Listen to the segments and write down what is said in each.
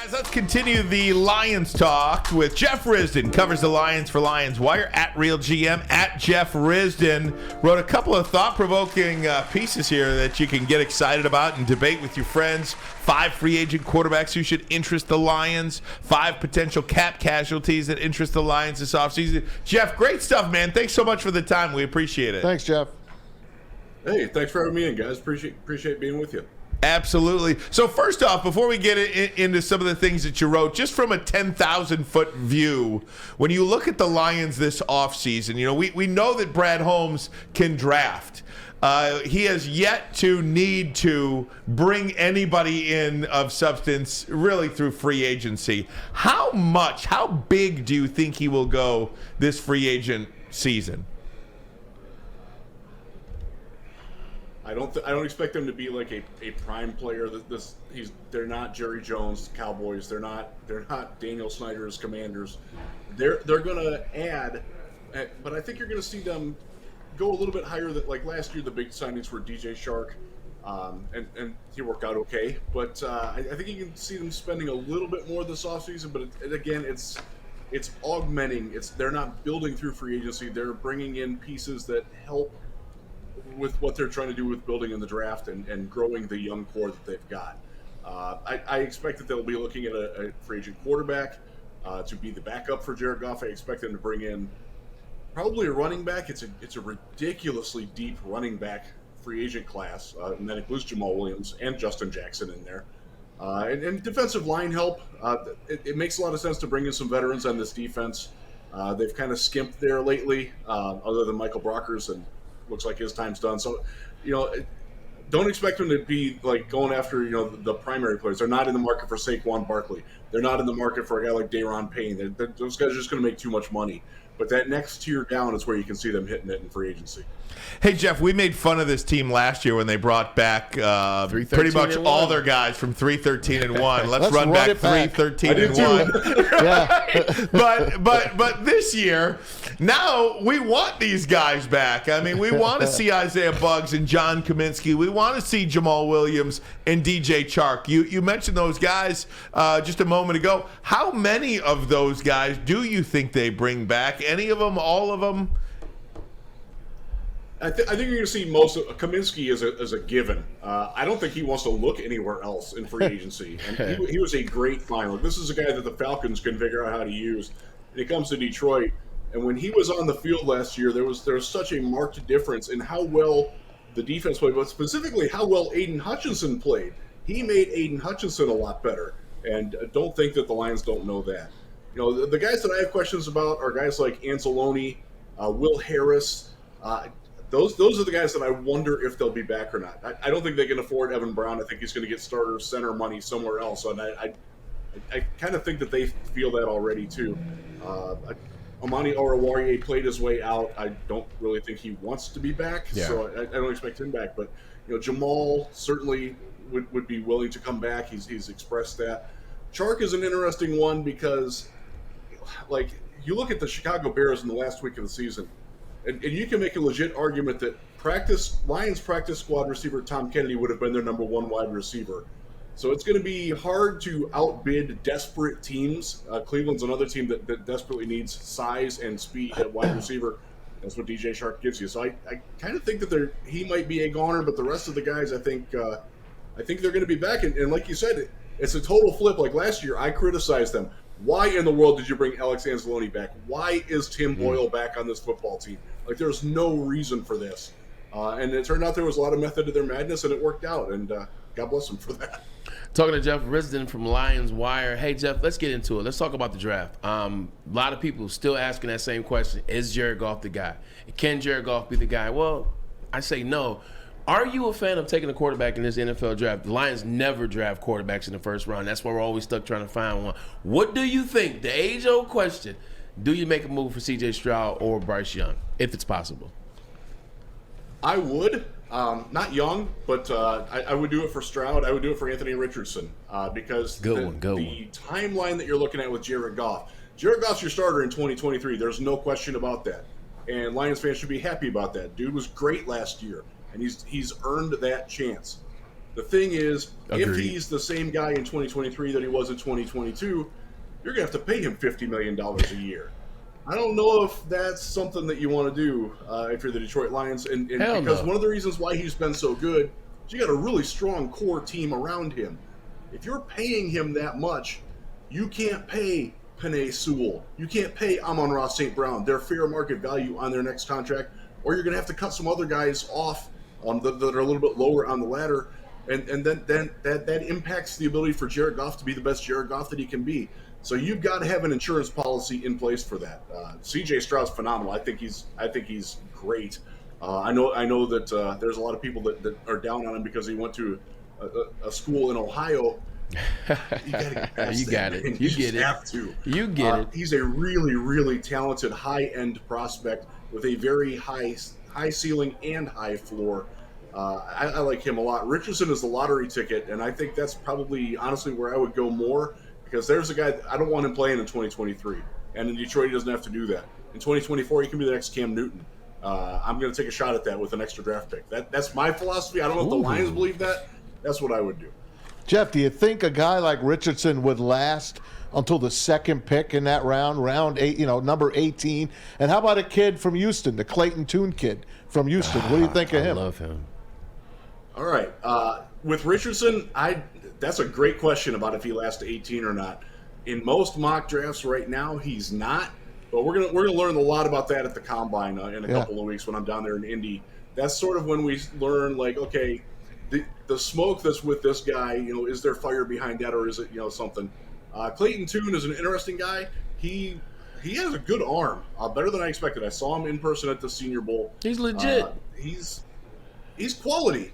guys, let's continue the Lions talk with Jeff Risdon. Covers the Lions for Lions Wire at RealGM at Jeff Risdon. Wrote a couple of thought-provoking pieces here that you can get excited about and debate with your friends. 5 free agent quarterbacks who should interest the Lions. 5 potential cap casualties that interest the Lions this offseason. Jeff, great stuff, man. Thanks so much for the time. We appreciate it. Thanks, Jeff. Hey, thanks for having me in, guys. Appreciate being with you. Absolutely. So first off, before we get into some of the things that you wrote, just from a 10,000-foot view, when you look at the Lions this offseason, you know, we know that Brad Holmes can draft. He has yet to need to bring anybody in of substance really through free agency. How big do you think he will go this free agent season? I don't expect them to be like a prime player. They're not Jerry Jones Cowboys. They're not Daniel Snyder's Commanders. They're going to add, but I think you're going to see them go a little bit higher. Than like last year, the big signings were DJ Shark, and he worked out okay. But I think you can see them spending a little bit more this offseason. But again, it's augmenting. They're not building through free agency. They're bringing in pieces that help with what they're trying to do with building in the draft and growing the young core that they've got. I expect that they'll be looking at a free agent quarterback to be the backup for Jared Goff. I expect them to bring in probably a running back. It's a ridiculously deep running back free agent class, and that includes Jamal Williams and Justin Jackson in there. And defensive line help. It makes a lot of sense to bring in some veterans on this defense. They've kind of skimped there lately, other than Michael Brockers, and looks like his time's done. So, you know, don't expect them to be like going after, you know, the primary players. They're not in the market for Saquon Barkley. They're not in the market for a guy like Daron Payne. Those guys are just going to make too much money. But that next tier down is where you can see them hitting it in free agency. Hey, Jeff, we made fun of this team last year when they brought back pretty much all their guys from 3-13-1. Let's run back 3-13-1. Yeah. But this year, now we want these guys back. I mean, we want to see Isaiah Buggs and John Kaminsky. We want to see Jamal Williams and DJ Chark. You mentioned those guys just a moment ago. How many of those guys do you think they bring back? Any of them? All of them? I think you're going to see most of Kaminsky as a given. I don't think he wants to look anywhere else in free agency. And he was a great find. Look, this is a guy that the Falcons can figure out how to use. And it comes to Detroit, and when he was on the field last year, there was such a marked difference in how well the defense played, but specifically how well Aiden Hutchinson played. He made Aiden Hutchinson a lot better, and don't think that the Lions don't know that. You know, the guys that I have questions about are guys like Anzalone, Will Harris. Those are the guys that I wonder if they'll be back or not. I don't think they can afford Evan Brown. I think he's going to get starter center money somewhere else, and I kind of think that they feel that already too. Amani Oruwariye played his way out. I don't really think he wants to be back, so I don't expect him back. But you know, Jamal certainly would be willing to come back. He's expressed that. Chark is an interesting one because, like, you look at the Chicago Bears in the last week of the season, and you can make a legit argument that Lions practice squad receiver Tom Kennedy would have been their number 1 wide receiver. So it's going to be hard to outbid desperate teams. Cleveland's another team that desperately needs size and speed at wide receiver. That's what DJ Shark gives you. So I kind of think that he might be a goner, but the rest of the guys, I think they're going to be back. And like you said, it's a total flip. Like last year, I criticized them. Why in the world did you bring Alex Anzalone back? Why is Tim Boyle back on this football team? Like, there's no reason for this. And it turned out there was a lot of method to their madness, and it worked out. And God bless them for that. Talking to Jeff Risdon from Lions Wire. Hey, Jeff, let's get into it. Let's talk about the draft. A lot of people still asking that same question. Is Jared Goff the guy? Can Jared Goff be the guy? Well, I say no. Are you a fan of taking a quarterback in this NFL draft? The Lions never draft quarterbacks in the first round. That's why we're always stuck trying to find one. What do you think? The age-old question. Do you make a move for C.J. Stroud or Bryce Young, if it's possible? I would. Not Young, but I would do it for Stroud. I would do it for Anthony Richardson because the timeline that you're looking at with Jared Goff. Jared Goff's your starter in 2023. There's no question about that. And Lions fans should be happy about that. Dude was great last year. And he's earned that chance. The thing is, Agreed. if he's the same guy in 2023 that he was in 2022, you're going to have to pay him $50 million a year. I don't know if that's something that you want to do if you're the Detroit Lions. And because one of the reasons why he's been so good is you got a really strong core team around him. If you're paying him that much, you can't pay Penei Sewell. You can't pay Amon-Ra St. Brown their fair market value on their next contract, or you're going to have to cut some other guys off that are a little bit lower on the ladder. And then that impacts the ability for Jared Goff to be the best Jared Goff that he can be. So you've got to have an insurance policy in place for that. C.J. Stroud's phenomenal. I think he's great. I know that there's a lot of people that are down on him because he went to a school in Ohio. You got to get past you got that, it. You get it. Have to. You get it. He's a really, really talented high-end prospect with a very high ceiling and high floor. I like him a lot. Richardson is the lottery ticket, and I think that's probably honestly where I would go more. Because there's a guy, I don't want him playing in 2023. And in Detroit, he doesn't have to do that. In 2024, he can be the next Cam Newton. I'm going to take a shot at that with an extra draft pick. That's my philosophy. I don't know if the Lions believe that. That's what I would do. Jeff, do you think a guy like Richardson would last until the second pick in that round 8, number 18? And how about a kid from Houston, the Clayton Tune kid from Houston? What do you think of him? I love him. All right. With Richardson, that's a great question about if he lasts to 18 or not. In most mock drafts right now, he's not. But we're gonna learn a lot about that at the Combine in a couple of weeks when I'm down there in Indy. That's sort of when we learn, like, okay, the smoke that's with this guy, is there fire behind that, or is it, something? Clayton Tune is an interesting guy. He has a good arm, better than I expected. I saw him in person at the Senior Bowl. He's legit. He's quality.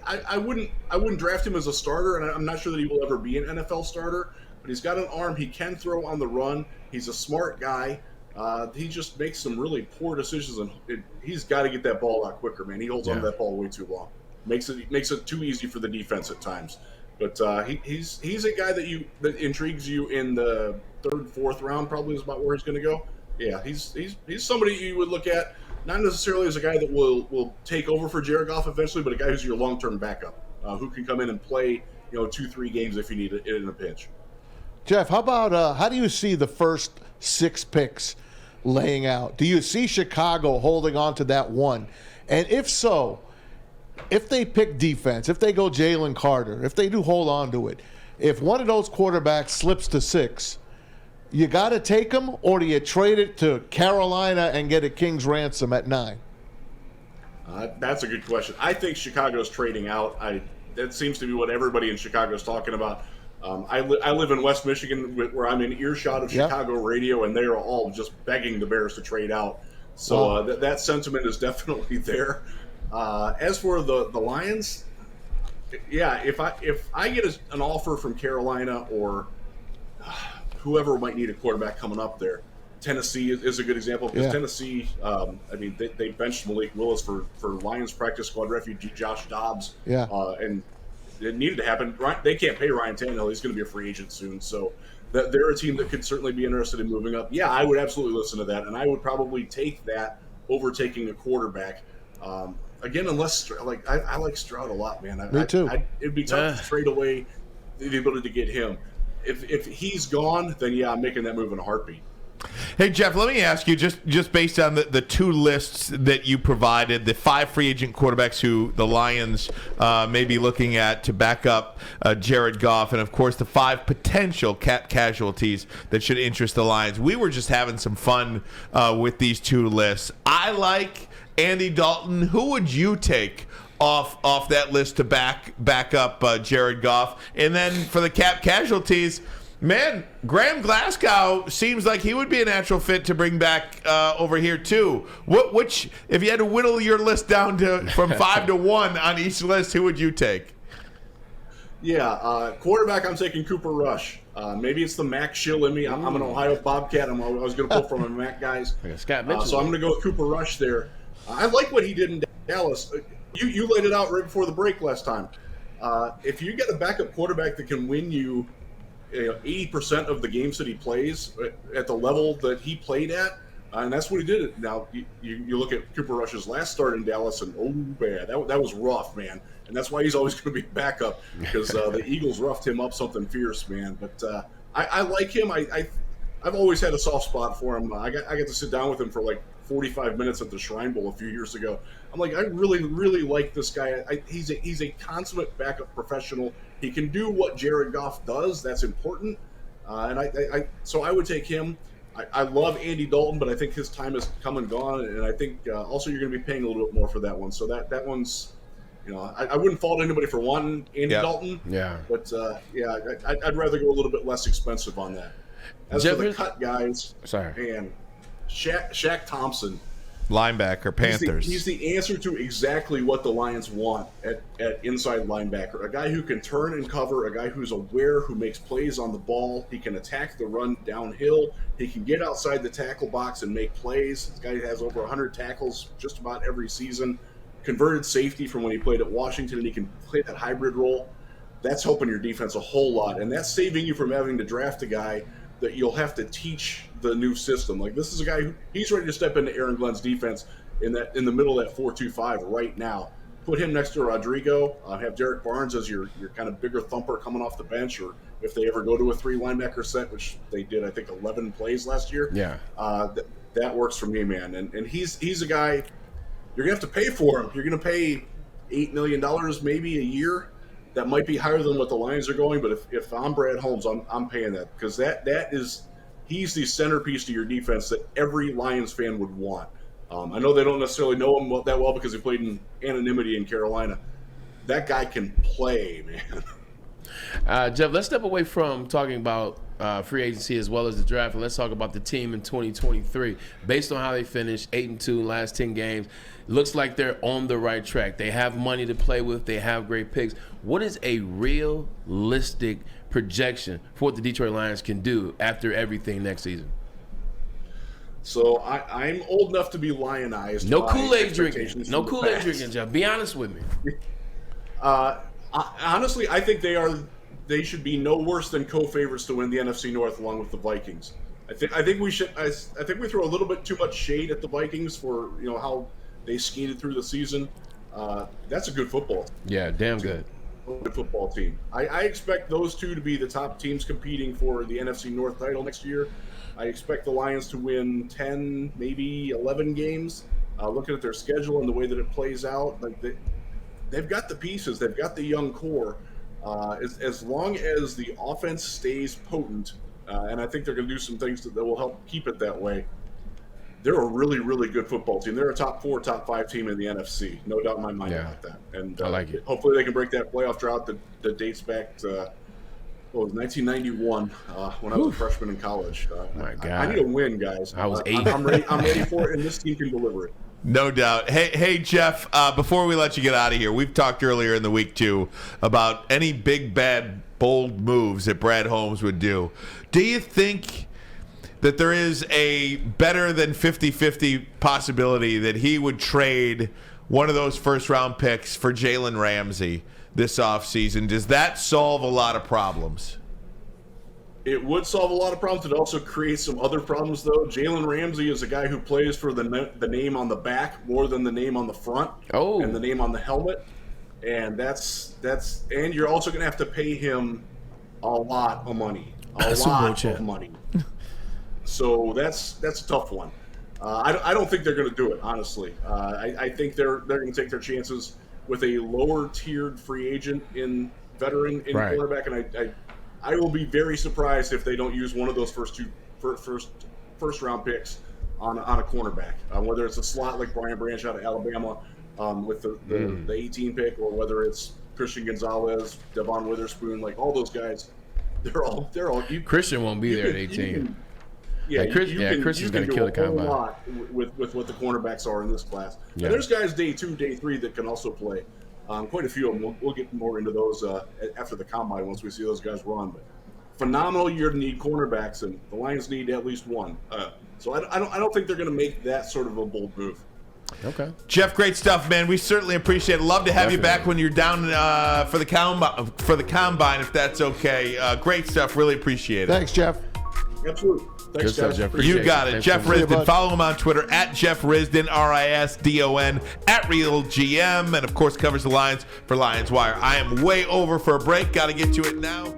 I wouldn't draft him as a starter, and I'm not sure that he will ever be an NFL starter. But he's got an arm. He can throw on the run. He's a smart guy. He just makes some really poor decisions, and he's got to get that ball out quicker, man. He holds on to that ball way too long. Makes it too easy for the defense at times. But he's a guy that intrigues you in the third, fourth round. Probably is about where he's going to go. Yeah, he's somebody you would look at. Not necessarily as a guy that will take over for Jared Goff eventually, but a guy who's your long-term backup, who can come in and play 2-3 games if you need it in a pinch. Jeff, how about how do you see the first 6 picks laying out? Do you see Chicago holding on to that one? And if so, if they pick defense, if they go Jalen Carter, if they do hold on to it, if one of those quarterbacks slips to 6, you got to take him, or do you trade it to Carolina and get a king's ransom at 9? That's a good question. I think Chicago's trading out. That seems to be what everybody in Chicago is talking about. I live in West Michigan, where I'm in earshot of Chicago radio, and they are all just begging the Bears to trade out. So that sentiment is definitely there. As for the Lions, yeah, if I get an offer from Carolina or whoever might need a quarterback coming up there, Tennessee is a good example because Tennessee, they benched Malik Willis for Lions practice squad refugee Josh Dobbs, and it needed to happen. They can't pay Ryan Tannehill; he's going to be a free agent soon. So they're a team that could certainly be interested in moving up. Yeah, I would absolutely listen to that, and I would probably take that over taking a quarterback. Again, unless I like Stroud a lot, man. Me too. It'd be tough to trade away the ability to get him. If he's gone, then yeah, I'm making that move in a heartbeat. Hey, Jeff, let me ask you, just based on the 2 lists that you provided, the 5 free agent quarterbacks who the Lions may be looking at to back up Jared Goff, and, of course, the 5 potential cap casualties that should interest the Lions. We were just having some fun with these 2 lists. I like Andy Dalton. Who would you take off that list to back up Jared Goff? And then for the cap casualties, man, Graham Glasgow seems like he would be a natural fit to bring back over here too. Which, if you had to whittle your list down from 5 to 1 on each list, who would you take? Yeah, quarterback, I'm taking Cooper Rush. Maybe it's the Mac shill in me. I'm an Ohio Bobcat. I was going to pull from the Mac guys. So I'm going to go with Cooper Rush there. I like what he did in Dallas. You laid it out right before the break last time. If you get a backup quarterback that can win you 80% of the games that he plays at the level that he played at, And that's what he did. Now, you look at Cooper Rush's last start in Dallas, and man, that was rough, man. And that's why he's always going to be backup, because the Eagles roughed him up something fierce, man. But I like him. I've always had a soft spot for him. I got to sit down with him for like 45 minutes at the Shrine Bowl a few years ago. I'm like, I really, really like this guy. He's a consummate backup professional. He can do what Jared Goff does. That's important. So I would take him. I love Andy Dalton, but I think his time has come and gone. And I think also you're going to be paying a little bit more for that one. So that one's, I wouldn't fault anybody for wanting Andy Dalton. Yeah. But I'd rather go a little bit less expensive on that. As for the cut guys, man, Shaq Thompson, linebacker, Panthers. He's the answer to exactly what the Lions want at inside linebacker. A guy who can turn and cover, a guy who's aware, who makes plays on the ball. He can attack the run downhill. He can get outside the tackle box and make plays. This guy has over 100 tackles just about every season. Converted safety from when he played at Washington, and he can play that hybrid role. That's helping your defense a whole lot, and that's saving you from having to draft a guy that you'll have to teach the new system. Like, this is a guy he's ready to step into Aaron Glenn's defense in the middle of that 4-2-5 right now. Put him next to Rodrigo. Have Derek Barnes as your kind of bigger thumper coming off the bench, or if they ever go to a 3 linebacker set, which they did, I think 11 plays last year. Yeah, that works for me, man. And he's a guy you're gonna have to pay for him. You're gonna pay $8 million maybe a year. That might be higher than what the Lions are going, but if I'm Brad Holmes, I'm paying that, because he's the centerpiece to your defense that every Lions fan would want. I know they don't necessarily know him that well because he played in anonymity in Carolina. That guy can play, man. Jeff, let's step away from talking about free agency as well as the draft, and let's talk about the team in 2023. Based on how they finished 8-2 last 10 games, looks like they're on the right track. They have money to play with. They have great picks. What is a realistic projection for what the Detroit Lions can do after everything next season? So I'm old enough to be lionized. No Kool-Aid drinking. No Kool-Aid drinking, Jeff. Be honest with me. Honestly, I think they should be no worse than co-favorites to win the NFC North along with the Vikings. I think we throw a little bit too much shade at the Vikings for how they skated through the season. That's a good football team. Yeah, damn good. Good football team. I expect those two to be the top teams competing for the NFC North title next year. I expect the Lions to win 10, maybe 11 games. Looking at their schedule and the way that it plays out, like they've got the pieces, they've got the young core. As long as the offense stays potent, and I think they're going to do some things that will help keep it that way. They're a really, really good football team. They're a top 4, top 5 team in the NFC. No doubt in my mind about that. And I like it. Hopefully they can break that playoff drought that dates back to 1991 when I was a freshman in college. My God. I need a win, guys. I was 8. I'm ready for it, and this team can deliver it. No doubt. Hey, Jeff, before we let you get out of here, we've talked earlier in the week, too, about any big, bad, bold moves that Brad Holmes would do. Do you think that there is a better than 50-50 possibility that he would trade one of those first-round picks for Jalen Ramsey this offseason? Does that solve a lot of problems? It would solve a lot of problems. It also creates some other problems, though. Jalen Ramsey is a guy who plays for the name on the back more than the name on the front and the name on the helmet. And and you're also going to have to pay him a lot of money. A lot of money. So that's a tough one. I don't think they're going to do it, honestly. I think they're going to take their chances with a lower tiered free agent veteran quarterback, and I will be very surprised if they don't use one of those first round picks on a cornerback, whether it's a slot like Brian Branch out of Alabama with the 18 pick, or whether it's Christian Gonzalez, Devon Witherspoon, like all those guys. They're all. Christian won't be there at 18. Christian's going to kill the combine. A lot with what the cornerbacks are in this class. Yeah. And there's guys day 2, day 3 that can also play. Quite a few of them. We'll get more into those after the combine once we see those guys run. But phenomenal year to need cornerbacks, and the Lions need at least one. So I don't think they're going to make that sort of a bold move. Okay, Jeff, great stuff, man. We certainly appreciate it. Love to have you back when you're down for the combine, if that's okay. Great stuff. Really appreciate it. Thanks, Jeff. Absolutely. Thanks, stuff, guys. Jeff. You got it. Thanks Jeff so much. Risdon. Follow him on Twitter at Jeff Risdon, RISDON, at RealGM, and of course covers the Lions for Lions Wire. I am way over for a break. Got to get to it now.